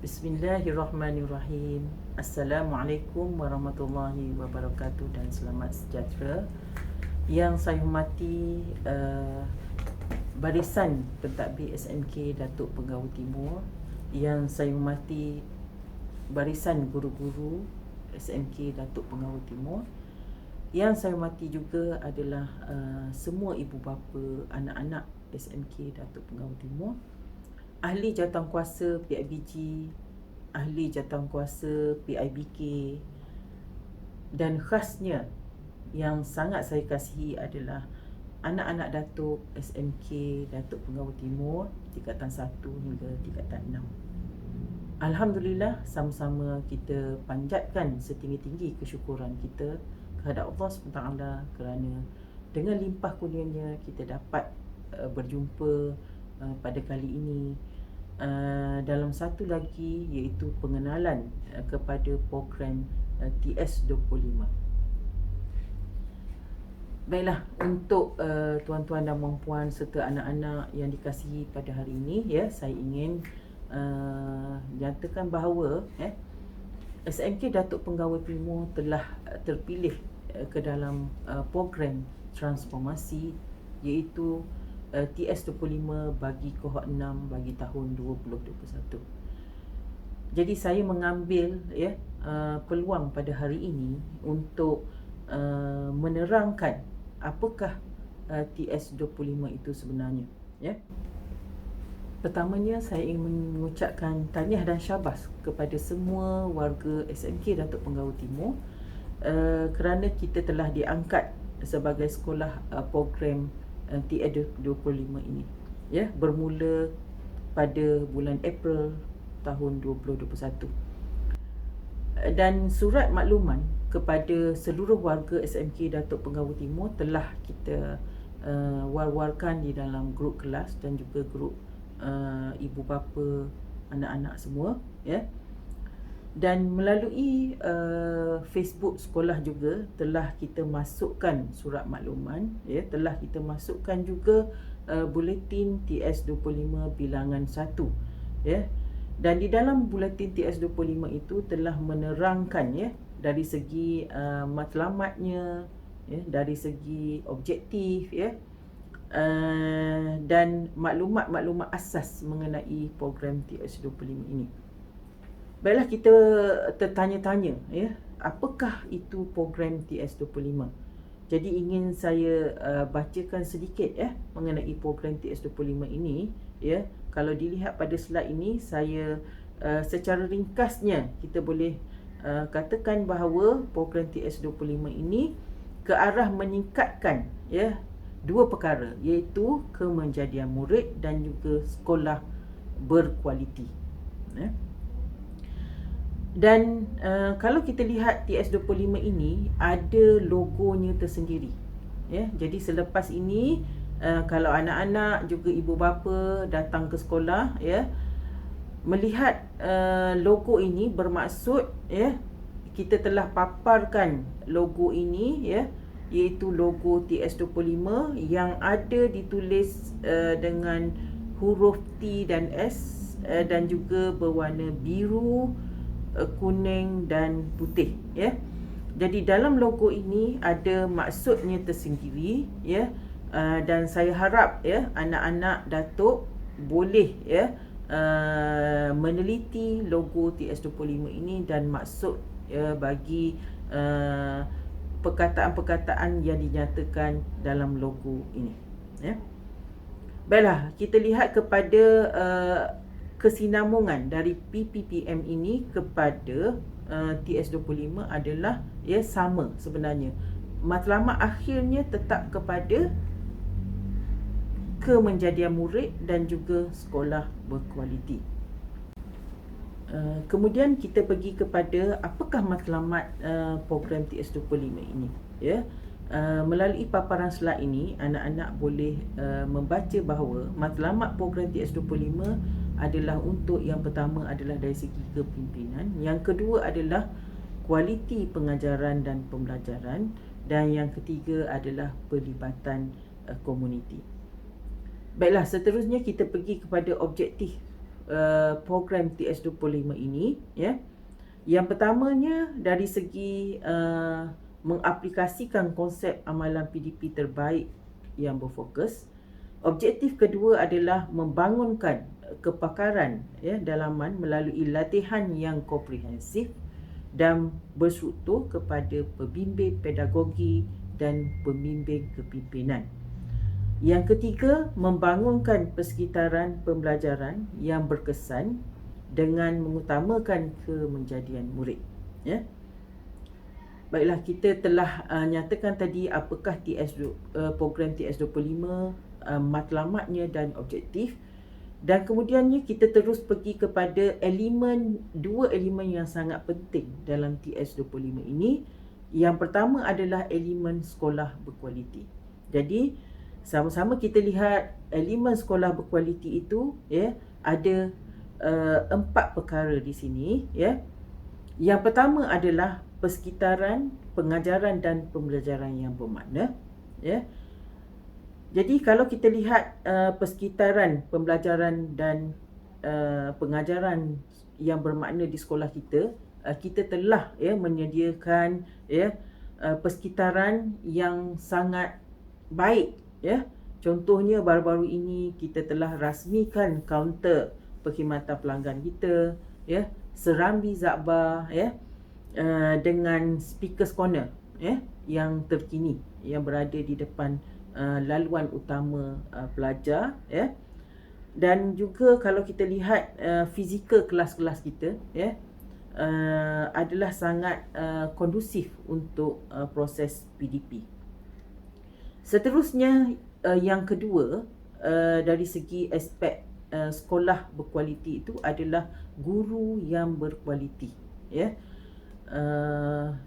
Bismillahirrahmanirrahim. Assalamualaikum warahmatullahi wabarakatuh dan selamat sejahtera. Yang saya hormati Barisan Pentadbir SMK Datuk Penggau Timur, yang saya hormati Barisan Guru-Guru SMK Datuk Penggau Timur, yang saya hormati juga adalah semua ibu bapa anak-anak SMK Datuk Penggau Timur, ahli jawatankuasa PIBG, ahli jawatankuasa PIBK, dan khasnya yang sangat saya kasihi adalah anak-anak Datuk SMK Datuk Penggau Timur tingkatan 1 hingga tingkatan 6. Alhamdulillah, sama-sama kita panjatkan setinggi-tinggi kesyukuran kita kehadap Allah SWT kerana dengan limpah kurnianya kita dapat berjumpa pada kali ini dalam satu lagi, iaitu pengenalan kepada program TS25. Baiklah, untuk tuan-tuan dan puan-puan serta anak-anak yang dikasihi pada hari ini, saya ingin nyatakan bahawa SMK Datuk Penggau Timur telah terpilih ke dalam program transformasi, iaitu TS25 bagi kohort 6 bagi tahun 2021. Jadi saya mengambil peluang pada hari ini untuk menerangkan apakah TS25 itu sebenarnya. Pertamanya saya ingin mengucapkan tahniah dan syabas kepada semua warga SMK Datuk Penggau Timur kerana kita telah diangkat sebagai sekolah program TS25 ini, bermula pada bulan April tahun 2021. Dan surat makluman kepada seluruh warga SMK Datuk Penggau Timur telah kita war-warkan di dalam grup kelas dan juga grup ibu bapa anak-anak semua, dan melalui Facebook sekolah juga telah kita masukkan surat makluman, telah kita masukkan juga buletin TS25 bilangan 1, dan di dalam buletin TS25 itu telah menerangkan dari segi matlamatnya, dari segi objektif, dan maklumat-maklumat asas mengenai program TS25 ini. Baiklah, kita tertanya-tanya, apakah itu program TS25? Jadi ingin saya bacakan sedikit mengenai program TS25 ini. Kalau dilihat pada slide ini, saya secara ringkasnya kita boleh katakan bahawa program TS25 ini ke arah meningkatkan dua perkara, iaitu kemenjadian murid dan juga sekolah berkualiti. Dan kalau kita lihat TS25 ini ada logonya tersendiri. Jadi selepas ini kalau anak-anak juga ibu bapa datang ke sekolah, melihat logo ini, bermaksud kita telah paparkan logo ini, iaitu logo TS25 yang ada ditulis dengan huruf T dan S dan juga berwarna biru, kuning dan putih. Jadi dalam logo ini ada maksudnya tersendiri, dan saya harap anak-anak Datuk boleh meneliti logo TS25 ini dan maksud bagi perkataan-perkataan yang dinyatakan dalam logo ini. Baiklah, kita lihat kepada kesinambungan dari PPPM ini kepada TS25 adalah sama sebenarnya. Matlamat akhirnya tetap kepada kemenjadian murid dan juga sekolah berkualiti. Kemudian kita pergi kepada apakah matlamat program TS25 ini. Melalui paparan slide ini, anak-anak boleh membaca bahawa matlamat program TS25 adalah untuk, yang pertama adalah dari segi kepimpinan, yang kedua adalah kualiti pengajaran dan pembelajaran, dan yang ketiga adalah pelibatan komuniti. Baiklah, seterusnya kita pergi kepada objektif program TS25 ini, ya. Yang pertamanya dari segi mengaplikasikan konsep amalan PDP terbaik yang berfokus. Objektif kedua adalah membangunkan kepakaran, ya, dalaman melalui latihan yang komprehensif dan berstruktur kepada pembimbing pedagogi dan pembimbing kepimpinan. Yang ketiga, membangunkan persekitaran pembelajaran yang berkesan dengan mengutamakan kemenjadian murid, ya. Baiklah, kita telah nyatakan tadi apakah program TS25, matlamatnya dan objektif. Dan kemudiannya kita terus pergi kepada dua elemen yang sangat penting dalam TS25 ini. Yang pertama adalah elemen sekolah berkualiti. Jadi sama-sama kita lihat elemen sekolah berkualiti itu, ya, ada 4 perkara di sini, ya. Yang pertama adalah persekitaran pengajaran dan pembelajaran yang bermakna, ya. Jadi kalau kita lihat persekitaran pembelajaran dan pengajaran yang bermakna di sekolah kita, kita telah, ya, menyediakan, ya, persekitaran yang sangat baik, ya. Contohnya baru-baru ini kita telah rasmikan kaunter perkhidmatan pelanggan kita, ya, serambi Zakbar, ya, dengan speakers corner, ya, yang terkini yang berada di depan laluan utama pelajar, ya. Dan juga kalau kita lihat fizikal kelas-kelas kita, ya, adalah sangat kondusif untuk proses PDP. Seterusnya, yang kedua, dari segi aspek sekolah berkualiti itu adalah guru yang berkualiti, ya.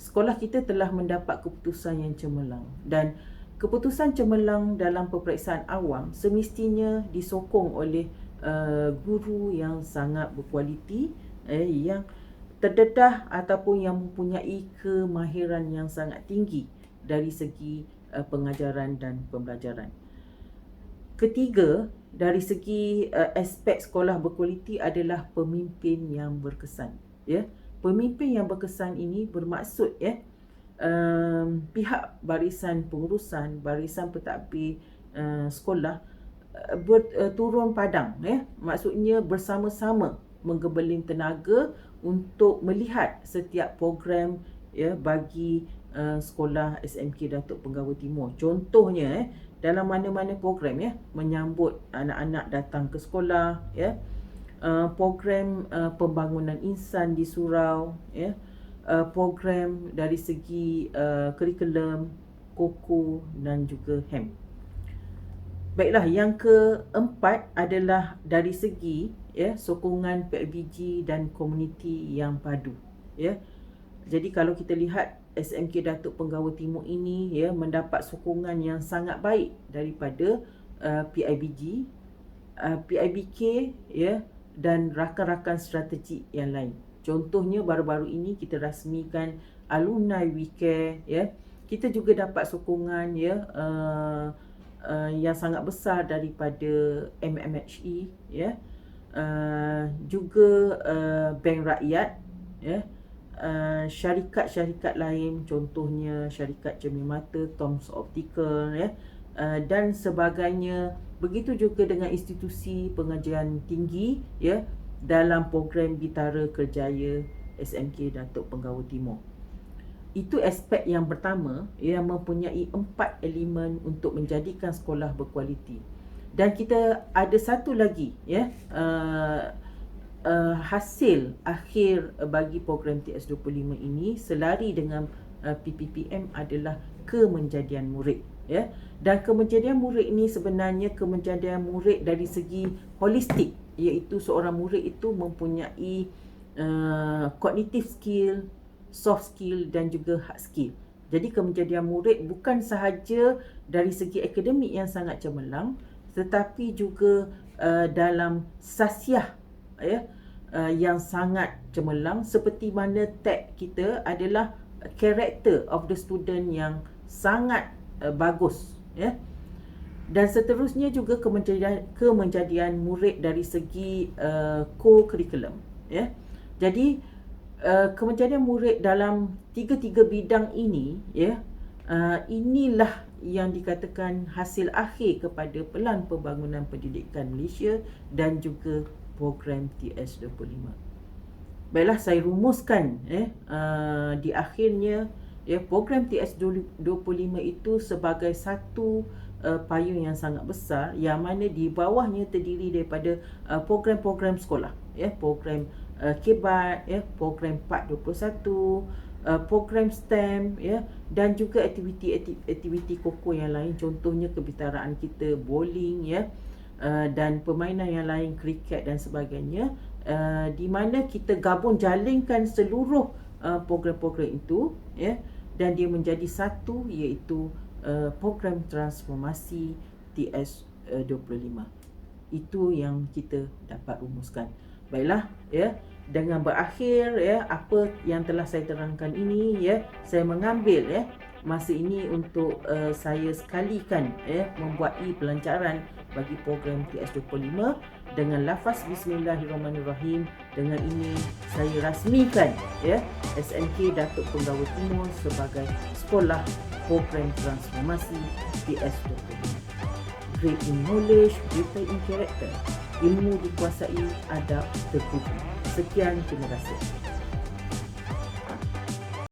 Sekolah kita telah mendapat keputusan yang cemerlang, dan keputusan cemerlang dalam peperiksaan awam semestinya disokong oleh guru yang sangat berkualiti, yang terdedah ataupun yang mempunyai kemahiran yang sangat tinggi dari segi pengajaran dan pembelajaran. Ketiga, dari segi aspek sekolah berkualiti adalah pemimpin yang berkesan, ya. Pemimpin yang berkesan ini bermaksud, ya, pihak barisan pengurusan, barisan pentadbir sekolah turun padang, ya. Maksudnya bersama-sama menggebeling tenaga untuk melihat setiap program, ya, bagi sekolah SMK Datuk Penggawa Timur. Contohnya, dalam mana-mana program, ya, menyambut anak-anak datang ke sekolah, ya, program pembangunan insan di surau, ya, program dari segi kurikulum, KOKO dan juga HEM. Baiklah, yang keempat adalah dari segi, ya, sokongan PIBG dan komuniti yang padu, ya. Jadi kalau kita lihat SMK Datuk Penggawa Timur ini, ya, mendapat sokongan yang sangat baik daripada PIBG, PIBK, ya, dan rakan-rakan strategik yang lain. Contohnya baru-baru ini kita rasmikan Alumni WeCare, ya. Kita juga dapat sokongan, ya, yang sangat besar daripada MMHE, ya, juga Bank Rakyat, ya, syarikat-syarikat lain, contohnya syarikat cermin mata, Tom's Optical, ya, dan sebagainya. Begitu juga dengan institusi pengajian tinggi, ya, dalam program Bitara Kerjaya SMK Datuk Penggawa Timur. Itu aspek yang pertama, yang mempunyai 4 elemen untuk menjadikan sekolah berkualiti. Dan kita ada satu lagi, ya, hasil akhir bagi program TS25 ini selari dengan PPPM adalah kemenjadian murid, ya. Dan kemenjadian murid ini sebenarnya kemenjadian murid dari segi holistik, iaitu seorang murid itu mempunyai cognitive skill, soft skill dan juga hard skill. Jadi kemenjadian murid bukan sahaja dari segi akademik yang sangat cemerlang, tetapi juga dalam sasiah, ya, yang sangat cemerlang, seperti mana tag kita adalah character of the student yang sangat bagus, ya. Dan seterusnya juga kemenjadian murid dari segi co-curriculum, ya. Jadi kemenjadian murid dalam tiga-tiga bidang ini, ya, inilah yang dikatakan hasil akhir kepada Pelan Pembangunan Pendidikan Malaysia dan juga program TS25. Baiklah, saya rumuskan di akhirnya, ya, program TS25 itu sebagai satu payung yang sangat besar, yang mana di bawahnya terdiri daripada program-program sekolah, ya, program KIBAT, ya, program PAD 21, program STEM, ya, dan juga aktiviti koko yang lain, contohnya kebitaraan kita, bowling, ya, dan permainan yang lain, kriket dan sebagainya, di mana kita gabung jalinkan seluruh program-program itu, ya, dan dia menjadi satu, iaitu program transformasi TS25. Itu yang kita dapat rumuskan. Baiklah, ya, dengan berakhir, ya, apa yang telah saya terangkan ini, ya, saya mengambil, ya, masa ini untuk saya sekalikan, ya, membuat pelancaran bagi program TS25 dengan lafaz Bismillahirrahmanirrahim. Dengan ini saya rasmikan, ya, SMK Datuk Penggawa Timur sebagai sekolah program transformasi TS25. Great in knowledge, greater in character. Ilmu dikuasai, adab terpuji. Sekian, terima kasih.